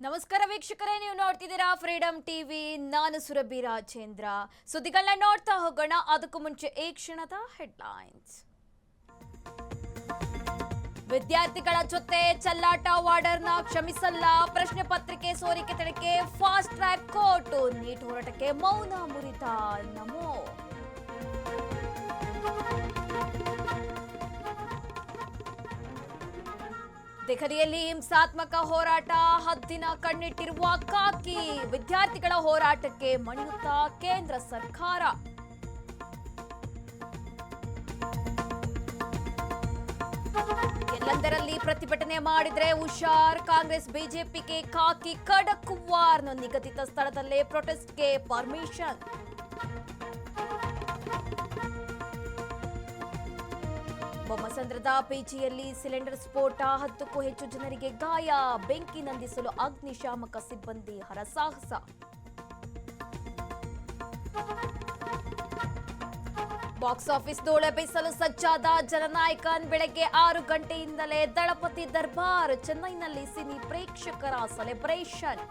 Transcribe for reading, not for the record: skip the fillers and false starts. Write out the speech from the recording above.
ನಮಸ್ಕಾರ ವೀಕ್ಷಕರೇ, ನೀವು ನೋಡ್ತಿದ್ದೀರಾ ಫ್ರೀಡಂ ಟಿವಿ. ನಾನು ಸುರಭಿ ರಾಜೇಂದ್ರ. ಸುದ್ದಿಗಳನ್ನ ನೋಡ್ತಾ ಹೋಗೋಣ. ಅದಕ್ಕೂ ಮುಂಚೆ ಈ ಕ್ಷಣದ ಹೆಡ್ಲೈನ್ಸ್. ವಿದ್ಯಾರ್ಥಿಗಳ ಜೊತೆ ಚೆಲ್ಲಾಟ, ವಾರ್ಡರ್ನ ಕ್ಷಮಿಸಲ್ಲ, ಪ್ರಶ್ನೆ ಪತ್ರಿಕೆ ಸೋರಿಕೆ ತಡೆಗೆ ಫಾಸ್ಟ್ ಟ್ರ್ಯಾಕ್ ಕೋರ್ಟ್, ನೀಟ್ ಹೋರಾಟಕ್ಕೆ ಮೌನ ಮುರಿದ ನಮೋ. ದೆಹಲಿಯಲ್ಲಿ ಹಿಂಸಾತ್ಮಕ ಹೋರಾಟ, ಹದ್ದಿನ ಕಣ್ಣಿಟ್ಟಿರುವ ಕಾಕಿ, ವಿದ್ಯಾರ್ಥಿಗಳ ಹೋರಾಟಕ್ಕೆ ಮಣಿಯುತ್ತಾ ಕೇಂದ್ರ ಸರ್ಕಾರ. ಎಲ್ಲೆಂದರಲ್ಲಿ ಪ್ರತಿಭಟನೆ ಮಾಡಿದ್ರೆ ಹುಷಾರ್, ಕಾಂಗ್ರೆಸ್ ಬಿಜೆಪಿಗೆ ಕಾಕಿ ಖಡಕ್ ವಾರ್ನ್, ನಿಗದಿತ ಸ್ಥಳದಲ್ಲೇ ಪ್ರೊಟೆಸ್ಟ್ಗೆ ಪರ್ಮಿಷನ್. ಬೊಮ್ಮಸಂದ್ರದ ಪಿಜಿಯಲ್ಲಿ ಸಿಲಿಂಡರ್ ಸ್ಫೋಟ, 10ಕ್ಕೂ ಹೆಚ್ಚು ಜನರಿಗೆ ಗಾಯ, ಬೆಂಕಿ ನಂದಿಸಲು ಅಗ್ನಿಶಾಮಕ ಸಿಬ್ಬಂದಿ ಹರಸಾಹಸ. ಬಾಕ್ಸ್ ಆಫೀಸ್ ಧೂಳೆ ಬೀಸಲು ಸಜ್ಜಾದ ಜನನಾಯಕನ್, ಬೆಳಗ್ಗೆ 6 ಗಂಟೆಯಿಂದಲೇ ದಳಪತಿ ದರ್ಬಾರ್, ಚೆನ್ನೈನಲ್ಲಿ ಸಿನಿ ಪ್ರೇಕ್ಷಕರ ಸೆಲೆಬ್ರೇಷನ್.